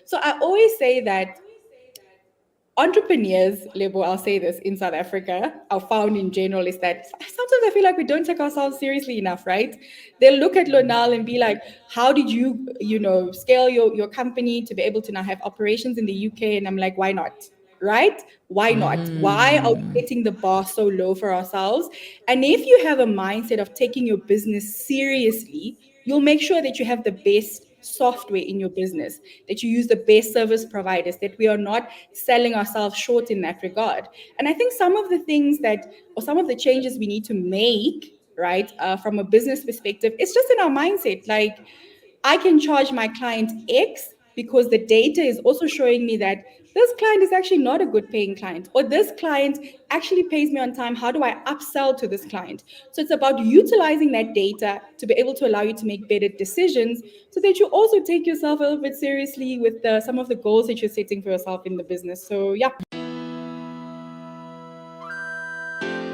So I always say that entrepreneurs, Lebo, I'll say this in South Africa, are found in general is that sometimes I feel like we don't take ourselves seriously enough, right? They'll look at Lornelle and be like, how did you, scale your company to be able to now have operations in the UK? And I'm like, why not? Right? Why not? Why are we setting the bar so low for ourselves? And if you have a mindset of taking your business seriously, you'll make sure that you have the best software in your business, that you use the best service providers, that we are not selling ourselves short in that regard. And I think some of the things that, or some of the changes we need to make, right, from a business perspective, it's just in our mindset. Like, I can charge my client X because the data is also showing me that this client is actually not a good paying client, or this client actually pays me on time. How do I upsell to this client? So it's about utilizing that data to be able to allow you to make better decisions so that you also take yourself a little bit seriously with some of the goals that you're setting for yourself in the business. So, yeah.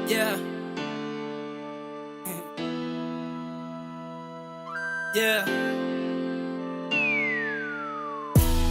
Yeah, yeah.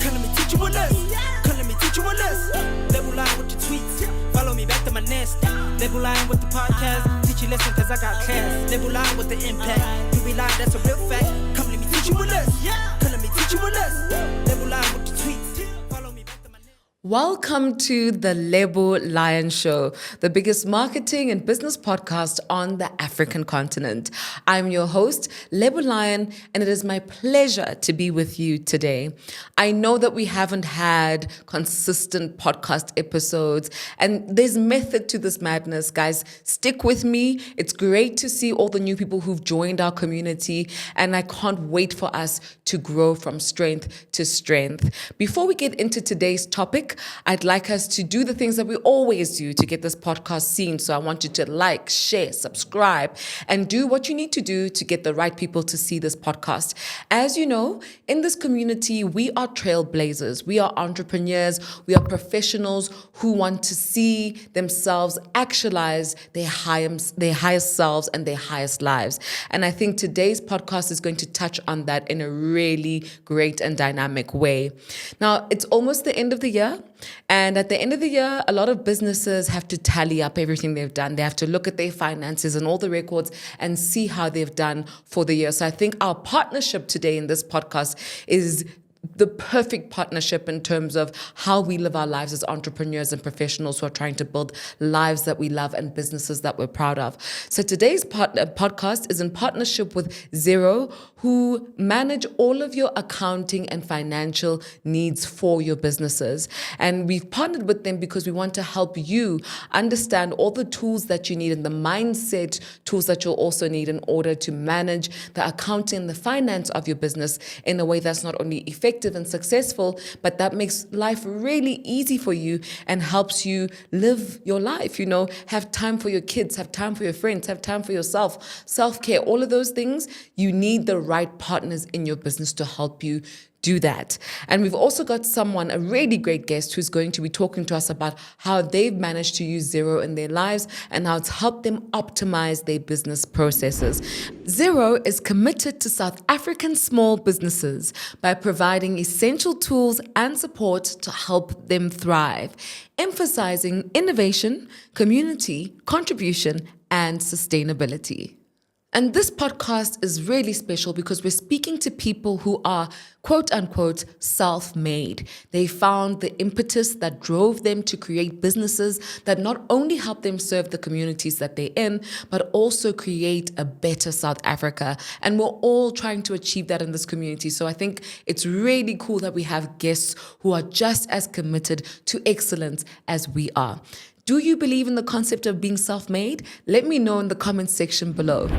Come let me teach you a lesson. Come let me teach you a lesson. Level line with the tweets. Follow me back to my nest. Level line with the podcast. Teach you lesson cause I got class. Level line with the impact. You be lying, that's a real fact. Come let me teach you a lesson. Come let me teach you a lesson. Level line with the tweets. Follow me back to my nest. Welcome to the Lebo Lion Show, the biggest marketing and business podcast on the African continent. I'm your host, Lebo Lion, and it is my pleasure to be with you today. I know that we haven't had consistent podcast episodes, and there's method to this madness, guys. Stick with me. It's great to see all the new people who've joined our community, and I can't wait for us to grow from strength to strength. Before we get into today's topic, I'd like us to do the things that we always do to get this podcast seen. So I want you to like, share, subscribe, and do what you need to do to get the right people to see this podcast. As you know, in this community, we are trailblazers. We are entrepreneurs. We are professionals who want to see themselves actualize their highest selves and their highest lives. And I think today's podcast is going to touch on that in a really great and dynamic way. Now, it's almost the end of the year. And at the end of the year, a lot of businesses have to tally up everything they've done. They have to look at their finances and all the records and see how they've done for the year. So I think our partnership today in this podcast is the perfect partnership in terms of how we live our lives as entrepreneurs and professionals who are trying to build lives that we love and businesses that we're proud of. So today's podcast is in partnership with Xero, who manage all of your accounting and financial needs for your businesses. And we've partnered with them because we want to help you understand all the tools that you need and the mindset tools that you'll also need in order to manage the accounting and the finance of your business in a way that's not only effective and successful, but that makes life really easy for you and helps you live your life, have time for your kids, have time for your friends, have time for yourself, self-care, all of those things. You need the right partners in your business to help you do that. And we've also got a really great guest who's going to be talking to us about how they've managed to use Xero in their lives and how it's helped them optimize their business processes. Xero is committed to South African small businesses by providing essential tools and support to help them thrive, emphasizing innovation, community, contribution, and sustainability. And this podcast is really special because we're speaking to people who are, quote unquote, self-made. They found the impetus that drove them to create businesses that not only help them serve the communities that they're in, but also create a better South Africa. And we're all trying to achieve that in this community. So I think it's really cool that we have guests who are just as committed to excellence as we are. Do you believe in the concept of being self-made? Let me know in the comments section below.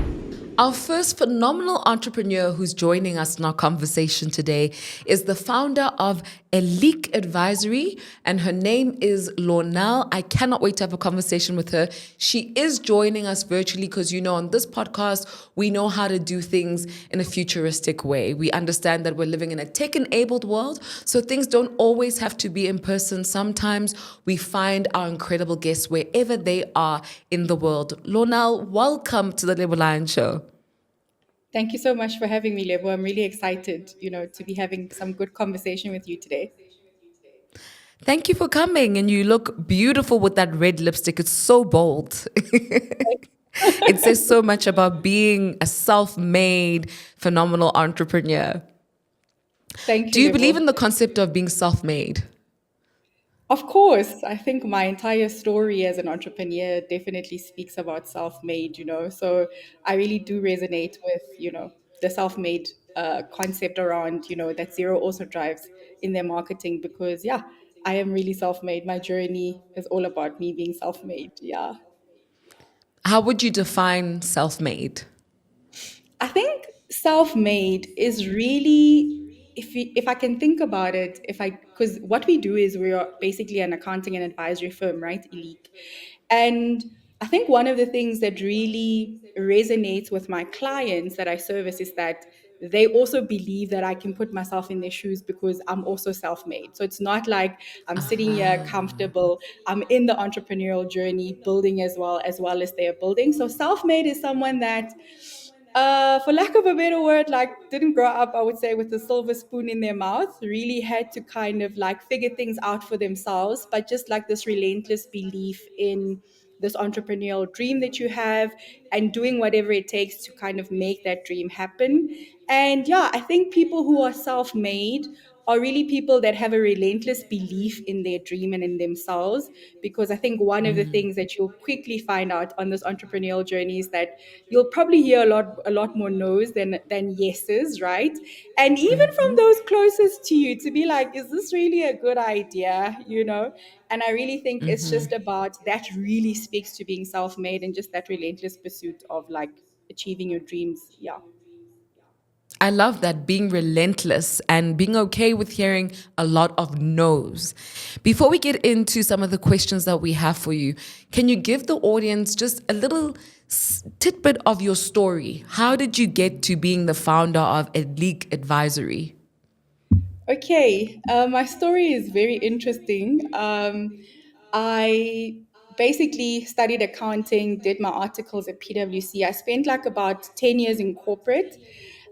Our first phenomenal entrepreneur who's joining us in our conversation today is the founder of Elite Advisory, and her name is Lornelle. I cannot wait to have a conversation with her. She is joining us virtually because, on this podcast, we know how to do things in a futuristic way. We understand that we're living in a tech-enabled world, so things don't always have to be in person. Sometimes we find our incredible guests wherever they are in the world. Lornelle, welcome to the Lebo Lion Show. Thank you so much for having me, Lebo. I'm really excited, to be having some good conversation with you today. Thank you for coming, and you look beautiful with that red lipstick. It's so bold. It says so much about being a self made, phenomenal entrepreneur. Thank Do you, you believe Lebo. in the concept of being self made? Of course, I think my entire story as an entrepreneur definitely speaks about self-made, So I really do resonate with, the self-made concept around, that Zero also drives in their marketing because, yeah, I am really self-made. My journey is all about me being self-made. Yeah. How would you define self made? I think self-made is really, if I can think about it, if I because what we do is we are basically an accounting and advisory firm, right, Elite? And I think one of the things that really resonates with my clients that I service is that they also believe that I can put myself in their shoes because I'm also self-made. So it's not like I'm sitting here comfortable. I'm in the entrepreneurial journey, building as well as they are building. So self-made is someone that for lack of a better word, like didn't grow up, I would say, with a silver spoon in their mouth, really had to kind of like figure things out for themselves, but just like this relentless belief in this entrepreneurial dream that you have and doing whatever it takes to kind of make that dream happen. And yeah, I think people who are self made are really people that have a relentless belief in their dream and in themselves. Because I think one of the things that you'll quickly find out on this entrepreneurial journey is that you'll probably hear a lot more no's than yeses, right? And even from those closest to you, to be like, is this really a good idea? And I really think it's just about that really speaks to being self-made and just that relentless pursuit of like achieving your dreams. Yeah. I love that, being relentless and being okay with hearing a lot of no's. Before we get into some of the questions that we have for you, can you give the audience just a little tidbit of your story? How did you get to being the founder of Elite Advisory? Okay, my story is very interesting. I basically studied accounting, did my articles at PwC. I spent like about 10 years in corporate.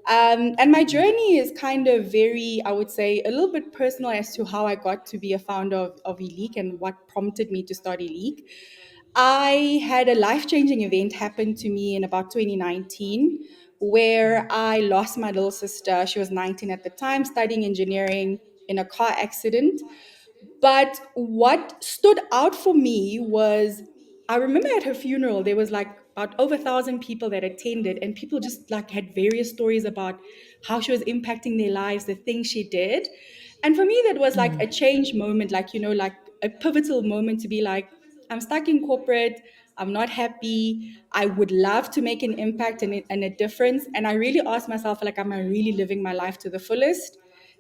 And my journey is kind of very, I would say, a little bit personal as to how I got to be a founder of Eleek and what prompted me to start Eleek. I had a life changing event happen to me in about 2019 where I lost my little sister. She was 19 at the time, studying engineering in a car accident. But what stood out for me was I remember at her funeral, there was like about over 1,000 people that attended, and people just like had various stories about how she was impacting their lives, the things she did. And for me, that was like a change moment, like, like a pivotal moment to be like, I'm stuck in corporate. I'm not happy. I would love to make an impact and a difference. And I really asked myself, like, am I really living my life to the fullest?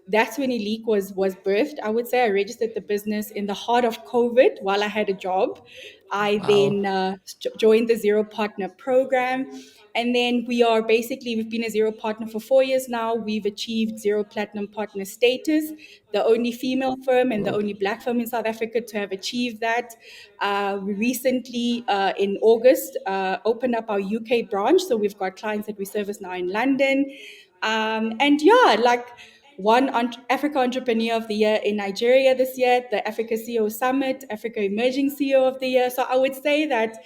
That's when Eleek was birthed. I would say I registered the business in the heart of COVID while I had a job. I Wow. then joined the Zero Partner program. And then we've been a Zero Partner for 4 years now. We've achieved Zero Platinum Partner status, the only female firm and the only Black firm in South Africa to have achieved that. We recently, in August, opened up our UK branch. So we've got clients that we service now in London. And yeah, like one Africa Entrepreneur of the Year in Nigeria this year, the Africa CEO Summit, Africa Emerging CEO of the Year. So I would say that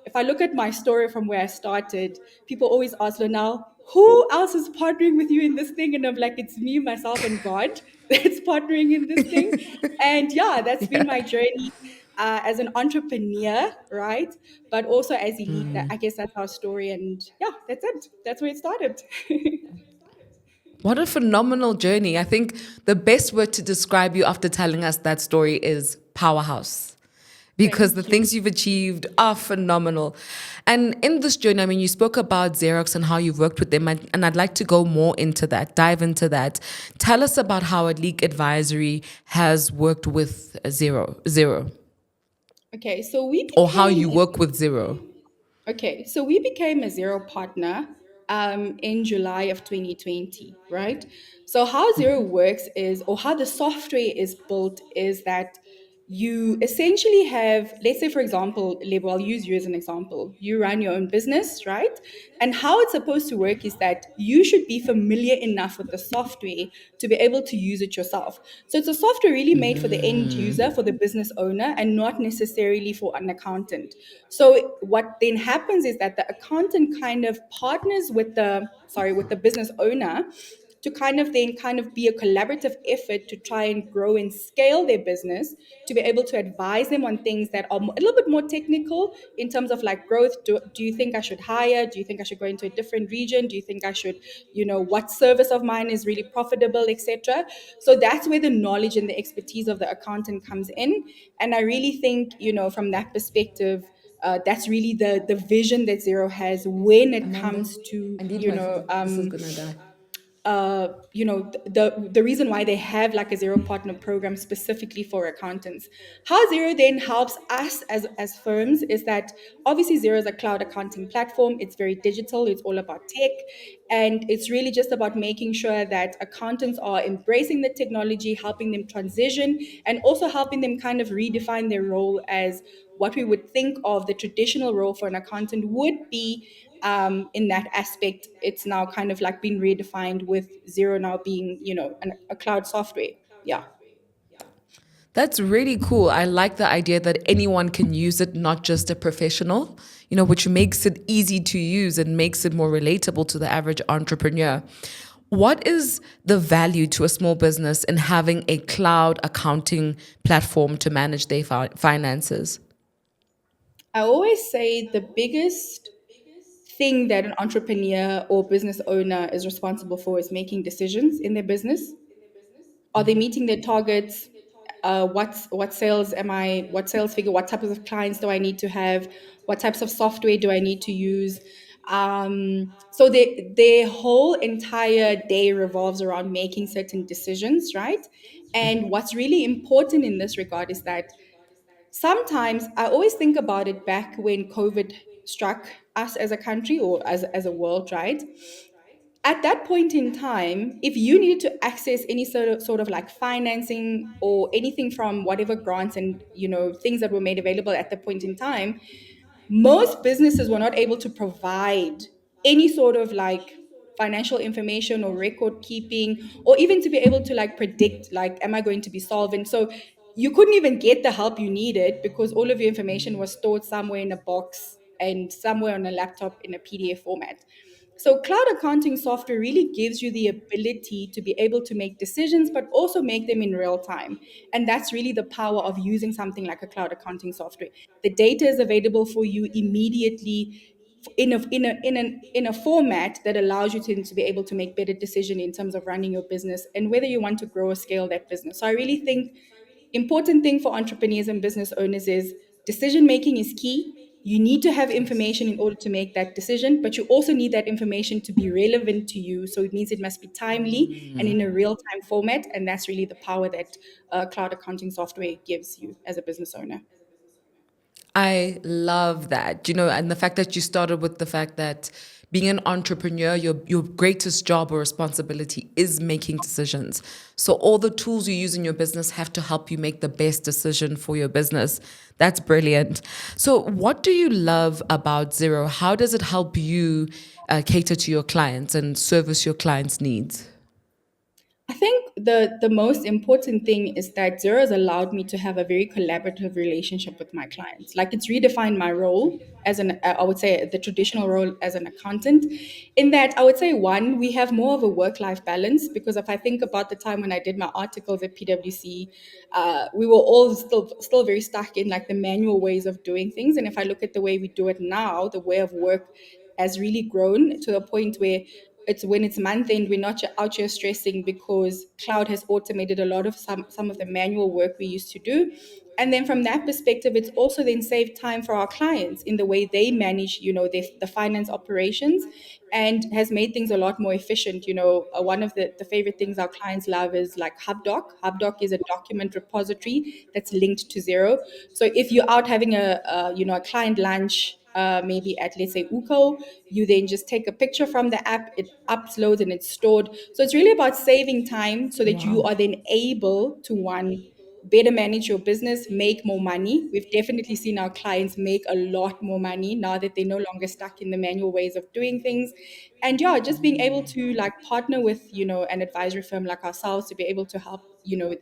if I look at my story from where I started, people always ask Lornelle, who else is partnering with you in this thing? And I'm like, it's me, myself, and God that's partnering in this thing. And yeah, that's been my journey as an entrepreneur, right? But also as Elite. I guess that's our story. And yeah, that's it. That's where it started. What a phenomenal journey. I think the best word to describe you after telling us that story is powerhouse. Because the Thank you. things you've achieved are phenomenal. And in this journey, I mean, you spoke about Xerox and how you've worked with them, and I'd like to go more into that, dive into that. Tell us about how Elite Advisory has worked with Zero, Okay, so we or how became you work with Zero. Okay, so we became a Zero partner in July of 2020, right? So how Zero works is, or how the software is built, is that you essentially have, let's say, for example, Lebo, I'll use you as an example. You run your own business, right? And how it's supposed to work is that you should be familiar enough with the software to be able to use it yourself. So it's a software really made for the end user, for the business owner, and not necessarily for an accountant. So what then happens is that the accountant kind of partners with the business owner to kind of be a collaborative effort to try and grow and scale their business, to be able to advise them on things that are a little bit more technical in terms of like growth. Do you think I should hire? Do you think I should go into a different region? Do you think I should, what service of mine is really profitable, etc.? So that's where the knowledge and the expertise of the accountant comes in. And I really think, from that perspective, that's really the vision that Xero has when it Amanda, comes to, I need my phone. This is gonna die. the reason why they have like a Xero partner program specifically for accountants. How Xero then helps us as firms is that obviously Xero is a cloud accounting platform. It's very digital. It's all about tech, and it's really just about making sure that accountants are embracing the technology, helping them transition, and also helping them kind of redefine their role as what we would think of the traditional role for an accountant would be. In that aspect, it's now kind of like been redefined with Xero now being, a cloud software. Yeah. That's really cool. I like the idea that anyone can use it, not just a professional, which makes it easy to use and makes it more relatable to the average entrepreneur. What is the value to a small business in having a cloud accounting platform to manage their finances? I always say the biggest thing that an entrepreneur or business owner is responsible for is making decisions in their business. Are they meeting their targets? What sales am I? What sales figure? What types of clients do I need to have? What types of software do I need to use? So their whole entire day revolves around making certain decisions, right? And what's really important in this regard is that sometimes I always think about it back when COVID struck us as a country or as a world, right? At that point in time, if you needed to access any sort of like financing or anything from whatever grants and things that were made available at that point in time, most businesses were not able to provide any sort of like financial information or record keeping, or even to be able to like predict, like, am I going to be solvent? So you couldn't even get the help you needed because all of your information was stored somewhere in a box and somewhere on a laptop in a PDF format. So cloud accounting software really gives you the ability to be able to make decisions, but also make them in real time. And that's really the power of using something like a cloud accounting software. The data is available for you immediately in a format that allows you to be able to make better decision in terms of running your business and whether you want to grow or scale that business. So I really think important thing for entrepreneurs and business owners is decision making is key. You need to have information in order to make that decision, but you also need that information to be relevant to you. So it means it must be timely and in a real time format. And that's really the power that cloud accounting software gives you as a business owner. I love that. And the fact that you started with the fact that being an entrepreneur, your greatest job or responsibility is making decisions. So all the tools you use in your business have to help you make the best decision for your business. That's brilliant. So what do you love about Xero? How does it help you cater to your clients and service your clients' needs? I think the most important thing is that Xero has allowed me to have a very collaborative relationship with my clients. Like it's redefined my role as I would say the traditional role as an accountant. In that, I would say one, we have more of a work-life balance because if I think about the time when I did my articles at PwC, we were all still very stuck in like the manual ways of doing things. And if I look at the way we do it now, the way of work has really grown to a point where it's when it's month end, we're not out here stressing because cloud has automated a lot of some of the manual work we used to do. And then from that perspective, it's also then saved time for our clients in the way they manage, the finance operations, and has made things a lot more efficient. One of the favorite things our clients love is like HubDoc. HubDoc is a document repository that's linked to Xero. So if you're out having a client lunch, maybe at, let's say, UCO, you then just take a picture from the app, it uploads and it's stored. So it's really about saving time so that you Wow. are then able to, one, better manage your business, make more money. We've definitely seen our clients make a lot more money now that they're no longer stuck in the manual ways of doing things. And yeah, just being able to like partner with, an advisory firm like ourselves to be able to help,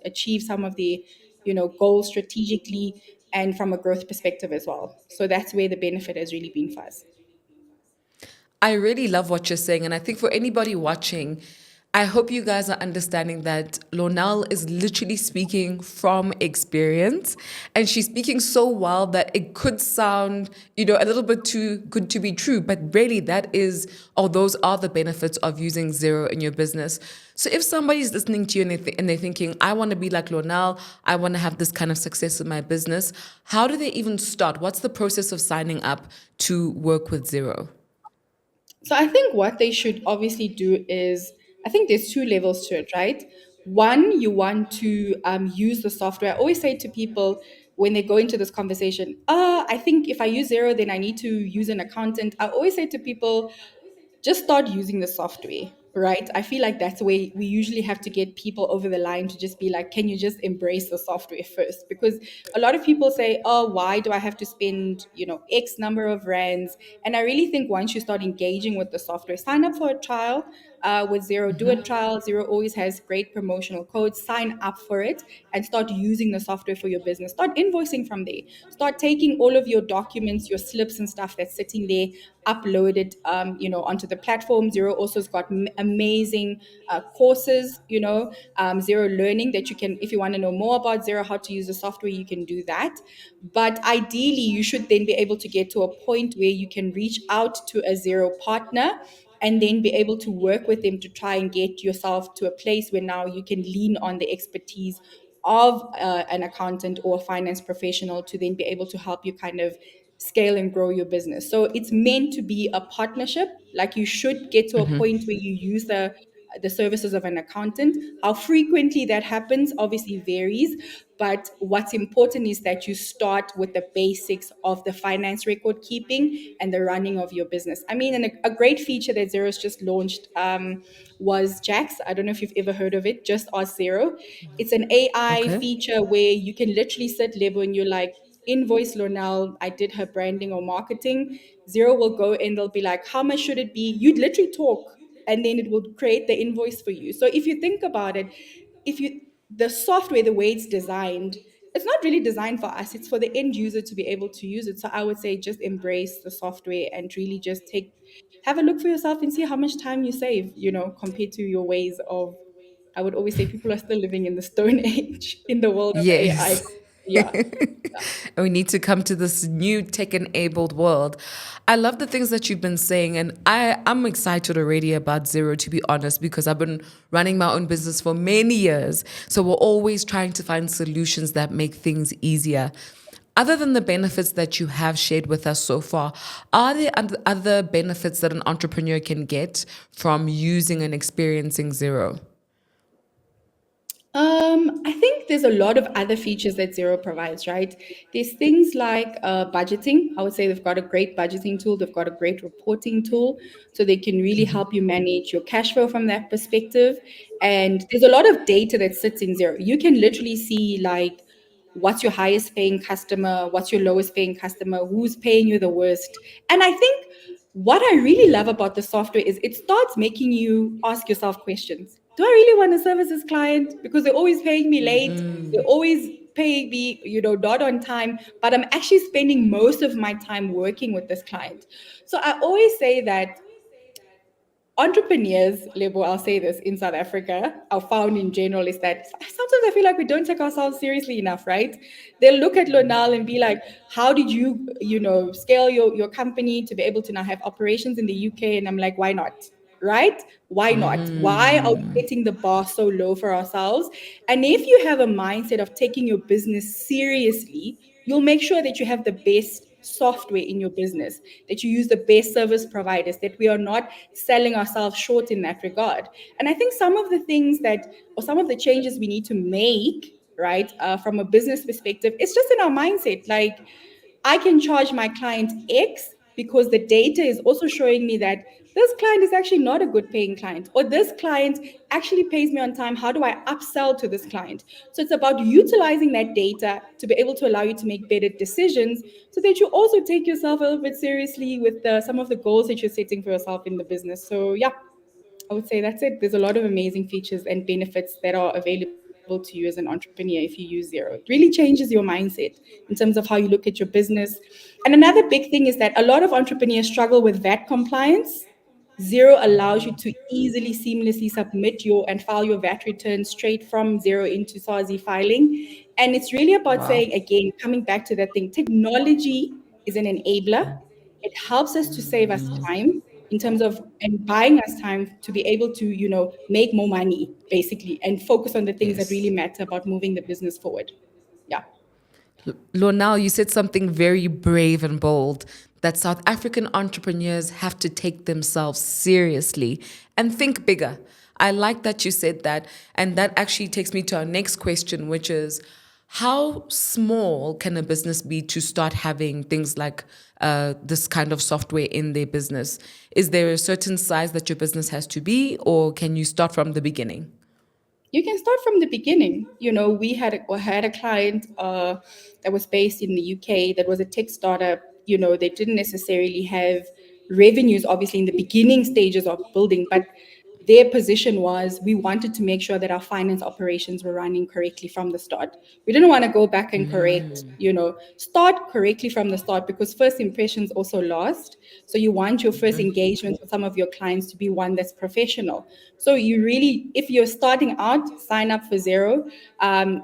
achieve some of the, goals strategically and from a growth perspective as well. So that's where the benefit has really been for us. I really love what you're saying. And I think for anybody watching, I hope you guys are understanding that Lornelle is literally speaking from experience. And she's speaking so well that it could sound, a little bit too good to be true. But really, that is, or those are the benefits of using Xero in your business. So if somebody's listening to you and they're thinking, I want to be like Lornelle, I want to have this kind of success in my business, how do they even start? What's the process of signing up to work with Xero? So I think what they should obviously do is, I think there's two levels to it, right? One, you want to use the software. I always say to people when they go into this conversation, I think if I use Xero, then I need to use an accountant. I always say to people, just start using the software, right? I feel like that's where we usually have to get people over the line to just be like, can you just embrace the software first? Because a lot of people say, oh, why do I have to spend, X number of rands? And I really think once you start engaging with the software, sign up for a trial with Xero, do a trial. Xero always has great promotional codes. Sign up for it and start using the software for your business. Start invoicing from there. Start taking all of your documents, your slips and stuff that's sitting there, upload it, onto the platform. Xero also has got amazing courses, Xero Learning that you can, if you want to know more about Xero, how to use the software, you can do that. But ideally, you should then be able to get to a point where you can reach out to a Xero partner and then be able to work with them to try and get yourself to a place where now you can lean on the expertise of an accountant or a finance professional to then be able to help you kind of scale and grow your business. So it's meant to be a partnership. Like you should get to a point where you use the services of an accountant. How frequently that happens obviously varies, but what's important is that you start with the basics of the finance record keeping and the running of your business. I mean, and a great feature that Xero's just launched was Jax. I don't know if you've ever heard of it. Just Ask Xero. It's an AI Okay. feature where you can literally sit level and you're like, invoice Lornelle, I did her branding or marketing. Xero will go and they'll be like, how much should it be? You'd literally talk and then it will create the invoice for you. So if you think about it, if you the software, the way it's designed, it's not really designed for us. It's for the end user to be able to use it. So I would say just embrace the software and really just have a look for yourself and see how much time you save, compared to your ways of, I would always say people are still living in the stone age in the world of AI. Yes. Yeah. And we need to come to this new tech enabled world. I love the things that you've been saying, and I'm excited already about Xero, to be honest, because I've been running my own business for many years. So we're always trying to find solutions that make things easier. Other than the benefits that you have shared with us so far, are there other benefits that an entrepreneur can get from using and experiencing Xero? I think there's a lot of other features that Xero provides, right? There's things like budgeting. I would say they've got a great budgeting tool. They've got a great reporting tool. So they can really help you manage your cash flow from that perspective. And there's a lot of data that sits in Xero. You can literally see like what's your highest paying customer, what's your lowest paying customer, who's paying you the worst. And I think what I really love about the software is it starts making you ask yourself questions. Do I really want to service this client? Because they're always paying me late. They're always paying me, not on time, but I'm actually spending most of my time working with this client. So I always say that entrepreneurs, Lebo, I'll say this in South Africa, are found in general is that sometimes I feel like we don't take ourselves seriously enough, right? They'll look at Lornelle and be like, how did you, scale your company to be able to now have operations in the UK? And I'm like, why not? Right? Why not? Why are we setting the bar so low for ourselves? And if you have a mindset of taking your business seriously, you'll make sure that you have the best software in your business, that you use the best service providers, that we are not selling ourselves short in that regard. And I think some of the things or some of the changes we need to make, right, from a business perspective, it's just in our mindset. Like, I can charge my client X because the data is also showing me that this client is actually not a good paying client, or this client actually pays me on time. How do I upsell to this client? So it's about utilizing that data to be able to allow you to make better decisions, so that you also take yourself a little bit seriously with some of the goals that you're setting for yourself in the business. So yeah, I would say that's it. There's a lot of amazing features and benefits that are available to you as an entrepreneur if you use Zero. It really changes your mindset in terms of how you look at your business. And another big thing is that a lot of entrepreneurs struggle with VAT compliance. Zero allows you to easily, seamlessly submit your and file your VAT return straight from Zero into SARSI filing. And it's really about Wow. saying, again, coming back to that thing, technology is an enabler. It helps us to save us time in terms of and buying us time to be able to, make more money basically and focus on the things that really Yes. matter about moving the business forward. Yeah. Lornelle, you said something very brave and bold, that South African entrepreneurs have to take themselves seriously and think bigger. I like that you said that. And that actually takes me to our next question, which is how small can a business be to start having things like this kind of software in their business? Is there a certain size that your business has to be, or can you start from the beginning? You can start from the beginning. We had a client that was based in the UK that was a tech startup. They didn't necessarily have revenues, obviously, in the beginning stages of building, but their position was we wanted to make sure that our finance operations were running correctly from the start. We didn't want to go back and start correctly from the start, because first impressions also last. So you want your first engagement with some of your clients to be one that's professional. So you really, if you're starting out, sign up for Xero.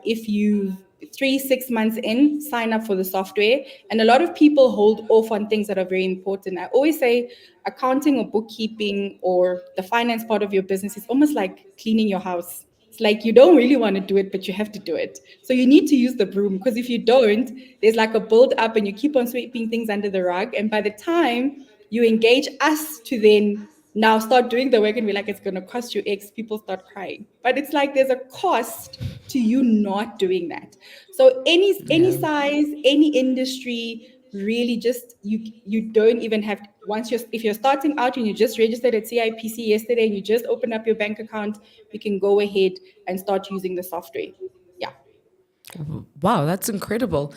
If you 3 6 months in, sign up for the software. And a lot of people hold off on things that are very important. I always say accounting or bookkeeping or the finance part of your business is almost like cleaning your house. It's like you don't really want to do it, but you have to do it. So you need to use the broom, because if you don't, there's like a build up and you keep on sweeping things under the rug. And by the time you engage us to then now start doing the work and be like, it's going to cost you X, people start crying. But it's like there's a cost to you not doing that. So any Yeah. size, any industry, really, just you don't even have once you're if you're starting out and you just registered at CIPC yesterday and you just open up your bank account, you can go ahead and start using the software. Yeah. Wow, that's incredible.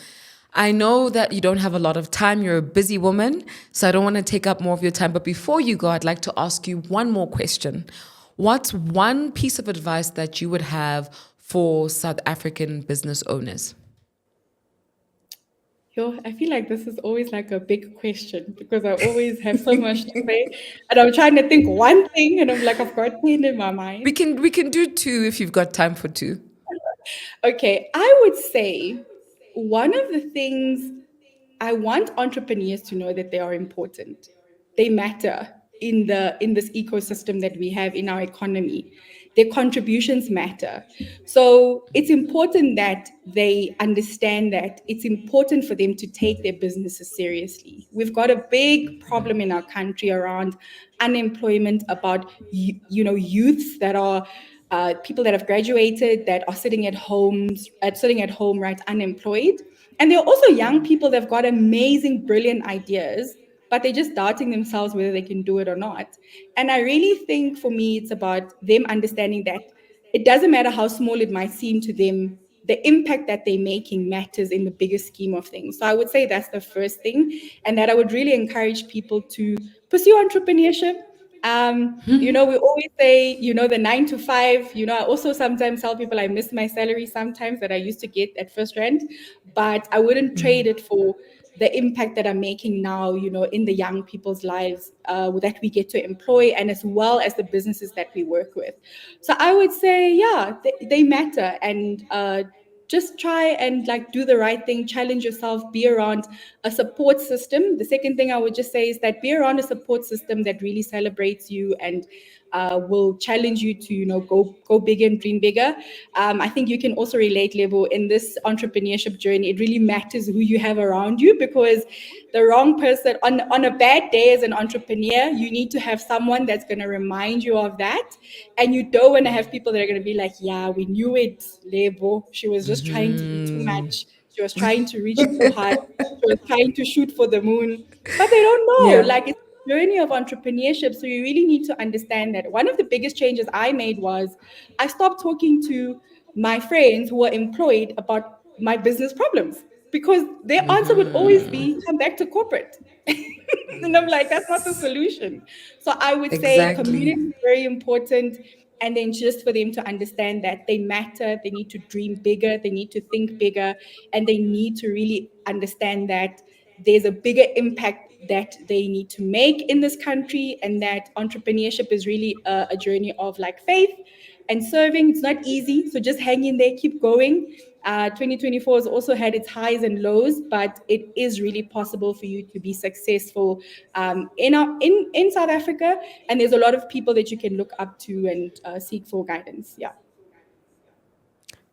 I know that you don't have a lot of time. You're a busy woman, so I don't want to take up more of your time. But before you go, I'd like to ask you one more question. What's one piece of advice that you would have for South African business owners? Yo, I feel like this is always like a big question because I always have so much to say, and I'm trying to think one thing, and I'm like, I've got 10 in my We mind. can we can do two if you've got time for two. Okay, I would say one of the things I want entrepreneurs to know that they are important. They matter in this ecosystem that we have in our economy. Their contributions matter. So it's important that they understand that it's important for them to take their businesses seriously. We've got a big problem in our country around unemployment, about youths that are people that have graduated that are sitting at home, right, unemployed. And there are also young people that have got amazing, brilliant ideas, but they're just doubting themselves whether they can do it or not. And I really think for me, it's about them understanding that it doesn't matter how small it might seem to them, the impact that they're making matters in the bigger scheme of things. So I would say that's the first thing, and that I would really encourage people to pursue entrepreneurship. We always say, the 9 to 5. I also sometimes tell people I miss my salary sometimes that I used to get at First Rand, but I wouldn't trade it for the impact that I'm making now, in the young people's lives that we get to employ, and as well as the businesses that we work with. So I would say, yeah, they matter, and just try and like do the right thing, challenge yourself, be around a support system. The second thing I would just say is that be around a support system that really celebrates you and will challenge you to, go bigger and dream bigger. I think you can also relate, Lebo, in this entrepreneurship journey. It really matters who you have around you, because the wrong person on a bad day as an entrepreneur, you need to have someone that's going to remind you of that. And you don't want to have people that are going to be like, yeah, we knew it, Lebo. She was just trying to do too much. She was trying to reach too high. She was trying to shoot for the moon. But they don't know. Yeah. Like, it's a journey of entrepreneurship. So you really need to understand that. One of the biggest changes I made was I stopped talking to my friends who were employed about my business problems, because their answer would always be come back to corporate. And I'm like, that's not the solution. So I would say Exactly. community is very important. And then just for them to understand that they matter, they need to dream bigger, they need to think bigger, and they need to really understand that there's a bigger impact that they need to make in this country, and that entrepreneurship is really a journey of like faith and serving. It's not easy, so just hang in there, keep going. 2024 has also had its highs and lows, but it is really possible for you to be successful in South Africa. And there's a lot of people that you can look up to and seek for guidance. Yeah.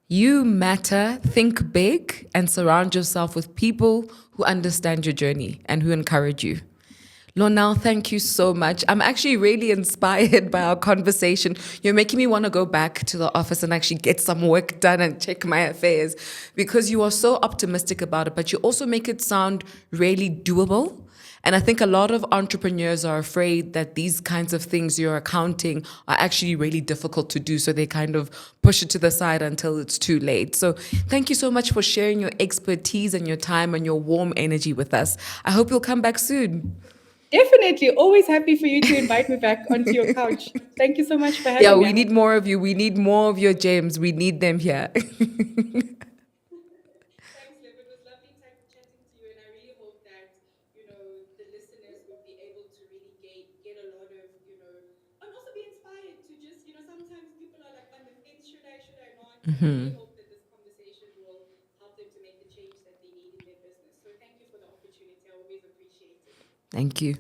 You matter, think big, and surround yourself with people who understand your journey and who encourage you. Lornelle, thank you so much. I'm actually really inspired by our conversation. You're making me want to go back to the office and actually get some work done and check my affairs, because you are so optimistic about it, but you also make it sound really doable. And I think a lot of entrepreneurs are afraid that these kinds of things you're accounting are actually really difficult to do. So they kind of push it to the side until it's too late. So thank you so much for sharing your expertise and your time and your warm energy with us. I hope you'll come back soon. Definitely. Always happy for you to invite me back onto your couch. Thank you so much for having Yeah, me. we need more of you. We need more of your gems. We need them here. Thanks, Liv. It was lovely chatting to you, and I really hope that the listeners would be able to really get a lot of and also be inspired to just sometimes people are like on the fence, should I not? I really hope that this conversation will help them to make the change that they need in their business. So thank you for the opportunity. I always appreciate it. Thank you.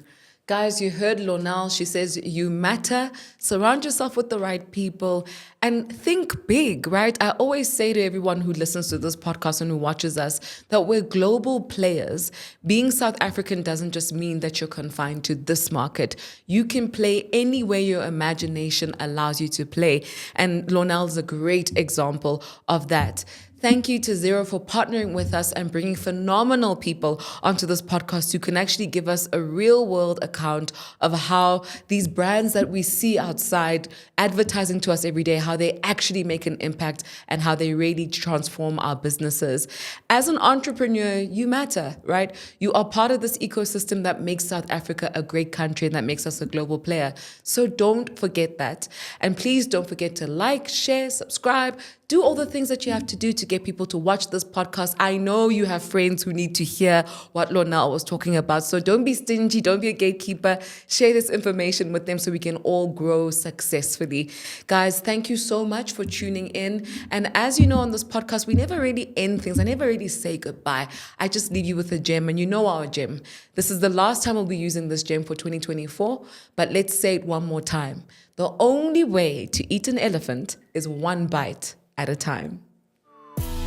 Guys, you heard Lornelle. She says you matter, surround yourself with the right people, and think big, right? I always say to everyone who listens to this podcast and who watches us that we're global players. Being South African doesn't just mean that you're confined to this market. You can play anywhere your imagination allows you to play. And Lornelle is a great example of that. Thank you to Xero for partnering with us and bringing phenomenal people onto this podcast who can actually give us a real world account of how these brands that we see outside advertising to us every day, how they actually make an impact and how they really transform our businesses. As an entrepreneur, you matter, right? You are part of this ecosystem that makes South Africa a great country and that makes us a global player. So don't forget that. And please don't forget to like, share, subscribe, do all the things that you have to do to get people to watch this podcast. I know you have friends who need to hear what Lornelle was talking about. So don't be stingy. Don't be a gatekeeper. Share this information with them so we can all grow successfully. Guys, thank you so much for tuning in. And as you know, on this podcast, we never really end things. I never really say goodbye. I just leave you with a gem, and you know our gem. This is the last time we'll be using this gem for 2024, but let's say it one more time. The only way to eat an elephant is one bite at a time.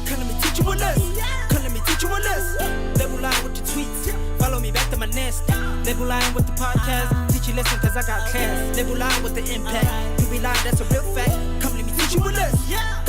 Come let me teach you a lesson. Come let me teach you a lesson. Label line with the tweets. Follow me back to my nest. Label line with the podcast. Teach you lesson cause I got class. Label line with the impact. You be lying, that's a real fact. Come let me teach you a lesson.